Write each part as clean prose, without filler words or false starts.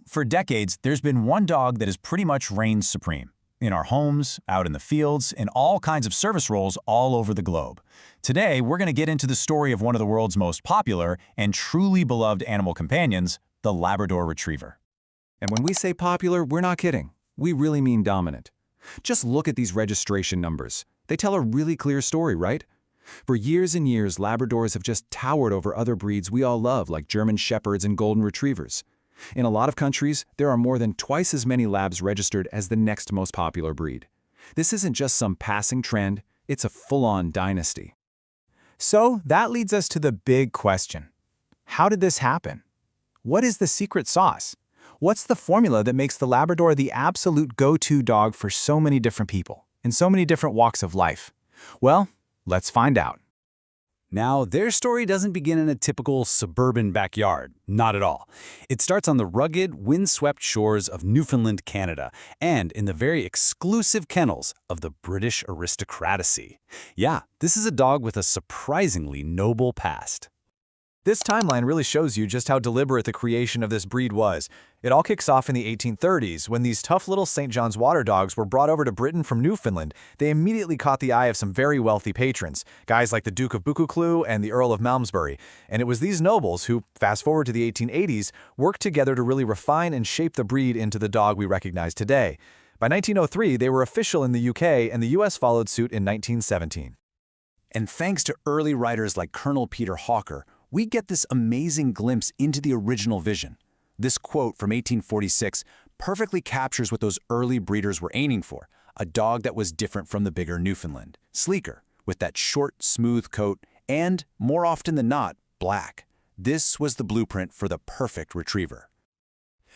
For decades, there's been one dog that has pretty much reigned supreme. In our homes, out in the fields, in all kinds of service roles all over the globe. Today, we're going to get into the story of one of the world's most popular and truly beloved animal companions, the Labrador Retriever. And when we say popular, we're not kidding. We really mean dominant. Just look at these registration numbers. They tell a really clear story, right? For years and years, Labradors have just towered over other breeds we all love, like German Shepherds and Golden Retrievers. In a lot of countries, there are more than twice as many Labs registered as the next most popular breed. This isn't just some passing trend, it's a full-on dynasty. So that leads us to the big question. How did this happen? What is the secret sauce? What's the formula that makes the Labrador the absolute go-to dog for so many different people, in so many different walks of life? Well, let's find out. Now, their story doesn't begin in a typical suburban backyard, not at all. It starts on the rugged, windswept shores of Newfoundland, Canada, and in the very exclusive kennels of the British aristocracy. Yeah, this is a dog with a surprisingly noble past. This timeline really shows you just how deliberate the creation of this breed was. It all kicks off in the 1830s, when these tough little St. John's water dogs were brought over to Britain from Newfoundland. They immediately caught the eye of some very wealthy patrons, guys like the Duke of Buccleuch and the Earl of Malmesbury. And it was these nobles who, fast forward to the 1880s, worked together to really refine and shape the breed into the dog we recognize today. By 1903, they were official in the UK, and the US followed suit in 1917. And thanks to early writers like Colonel Peter Hawker, we get this amazing glimpse into the original vision. This quote from 1846 perfectly captures what those early breeders were aiming for, a dog that was different from the bigger Newfoundland, sleeker, with that short, smooth coat, and, more often than not, black. This was the blueprint for the perfect retriever.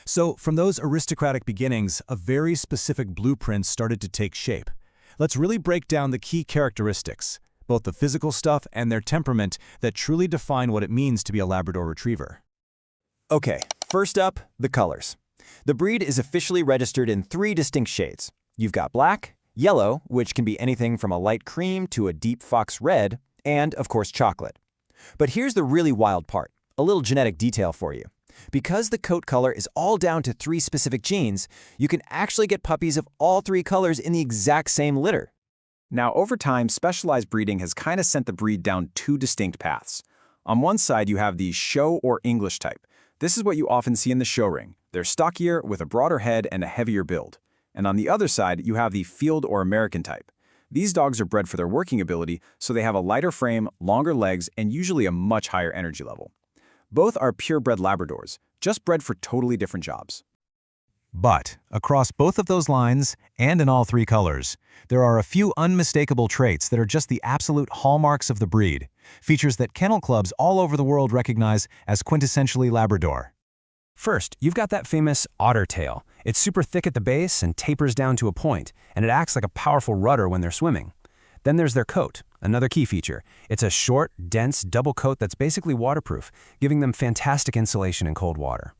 So, from those aristocratic beginnings, a very specific blueprint started to take shape. Let's really break down the key characteristics, both the physical stuff and their temperament, that truly define what it means to be a Labrador Retriever. Okay, first up, the colors. The breed is officially registered in 3 distinct shades. You've got black, yellow, which can be anything from a light cream to a deep fox red, and, of course, chocolate. But here's the really wild part, a little genetic detail for you. Because the coat color is all down to 3 specific genes, you can actually get puppies of all 3 colors in the exact same litter. Now, over time, specialized breeding has kind of sent the breed down 2 distinct paths. On one side, you have the show or English type. This is what you often see in the show ring. They're stockier with a broader head and a heavier build. And on the other side, you have the field or American type. These dogs are bred for their working ability, so they have a lighter frame, longer legs, and usually a much higher energy level. Both are purebred Labradors, just bred for totally different jobs. But, across both of those lines, and in all 3 colors, there are a few unmistakable traits that are just the absolute hallmarks of the breed, features that kennel clubs all over the world recognize as quintessentially Labrador. First, you've got that famous otter tail. It's super thick at the base and tapers down to a point, and it acts like a powerful rudder when they're swimming. Then there's their coat, another key feature. It's a short, dense, double coat that's basically waterproof, giving them fantastic insulation in cold water.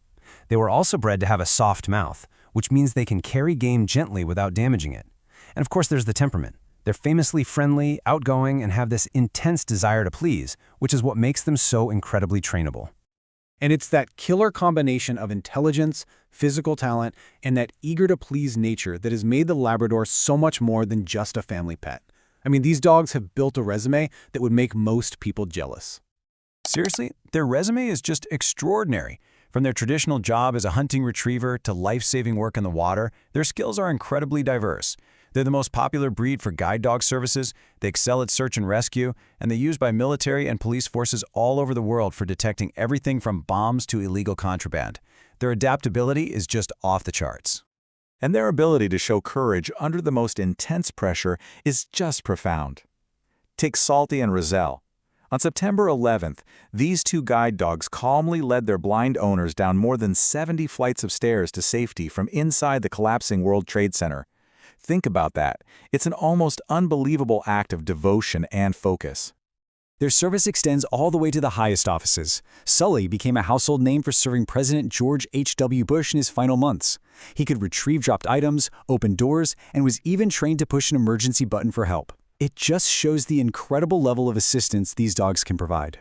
They were also bred to have a soft mouth, which means they can carry game gently without damaging it. And of course, there's the temperament. They're famously friendly, outgoing, and have this intense desire to please, which is what makes them so incredibly trainable. And it's that killer combination of intelligence, physical talent, and that eager-to-please nature that has made the Labrador so much more than just a family pet. I mean, these dogs have built a resume that would make most people jealous. Seriously, their resume is just extraordinary. From their traditional job as a hunting retriever to life-saving work in the water, their skills are incredibly diverse. They're the most popular breed for guide dog services, they excel at search and rescue, and they're used by military and police forces all over the world for detecting everything from bombs to illegal contraband. Their adaptability is just off the charts. And their ability to show courage under the most intense pressure is just profound. Take Salty and Roselle. On September 11th, these 2 guide dogs calmly led their blind owners down more than 70 flights of stairs to safety from inside the collapsing World Trade Center. Think about that. It's an almost unbelievable act of devotion and focus. Their service extends all the way to the highest offices. Sully became a household name for serving President George H.W. Bush in his final months. He could retrieve dropped items, open doors, and was even trained to push an emergency button for help. It just shows the incredible level of assistance these dogs can provide.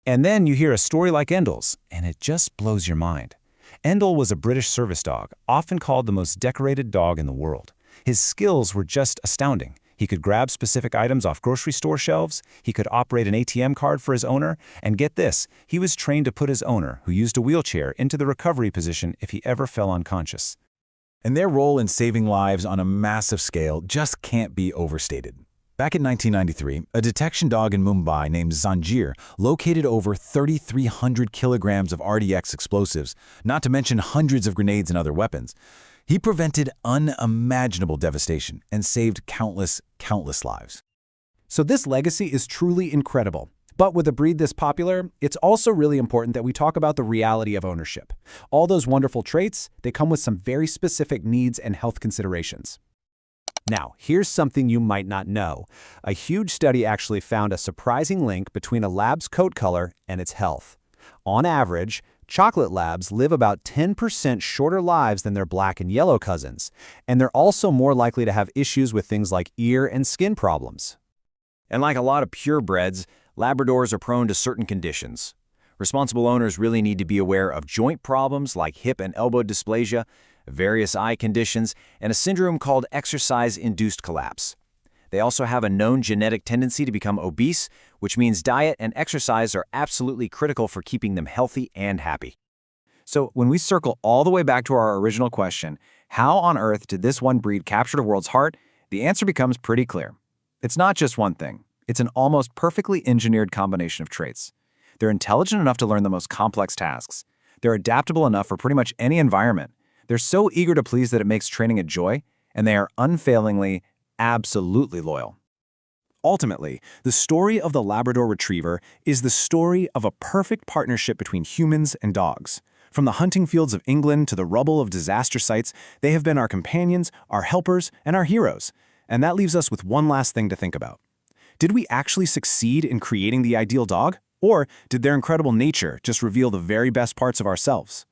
And then you hear a story like Endel's, and it just blows your mind. Endel was a British service dog, often called the most decorated dog in the world. His skills were just astounding. He could grab specific items off grocery store shelves, he could operate an ATM card for his owner, and get this, he was trained to put his owner, who used a wheelchair, into the recovery position if he ever fell unconscious. And their role in saving lives on a massive scale just can't be overstated. Back in 1993, a detection dog in Mumbai named Zanjeer located over 3,300 kilograms of RDX explosives, not to mention hundreds of grenades and other weapons. He prevented unimaginable devastation and saved countless lives. So this legacy is truly incredible. But with a breed this popular, it's also really important that we talk about the reality of ownership. All those wonderful traits, they come with some very specific needs and health considerations. Now, here's something you might not know. A huge study actually found a surprising link between a lab's coat color and its health. On average, chocolate labs live about 10% shorter lives than their black and yellow cousins, and they're also more likely to have issues with things like ear and skin problems. And like a lot of purebreds, Labradors are prone to certain conditions. Responsible owners really need to be aware of joint problems like hip and elbow dysplasia, various eye conditions, and a syndrome called exercise-induced collapse. They also have a known genetic tendency to become obese, which means diet and exercise are absolutely critical for keeping them healthy and happy. So when we circle all the way back to our original question, how on earth did this one breed capture the world's heart? The answer becomes pretty clear. It's not just one thing. It's an almost perfectly engineered combination of traits. They're intelligent enough to learn the most complex tasks. They're adaptable enough for pretty much any environment. They're so eager to please that it makes training a joy, and they are unfailingly, absolutely loyal. Ultimately, the story of the Labrador Retriever is the story of a perfect partnership between humans and dogs. From the hunting fields of England to the rubble of disaster sites, they have been our companions, our helpers, and our heroes. And that leaves us with one last thing to think about. Did we actually succeed in creating the ideal dog? Or did their incredible nature just reveal the very best parts of ourselves?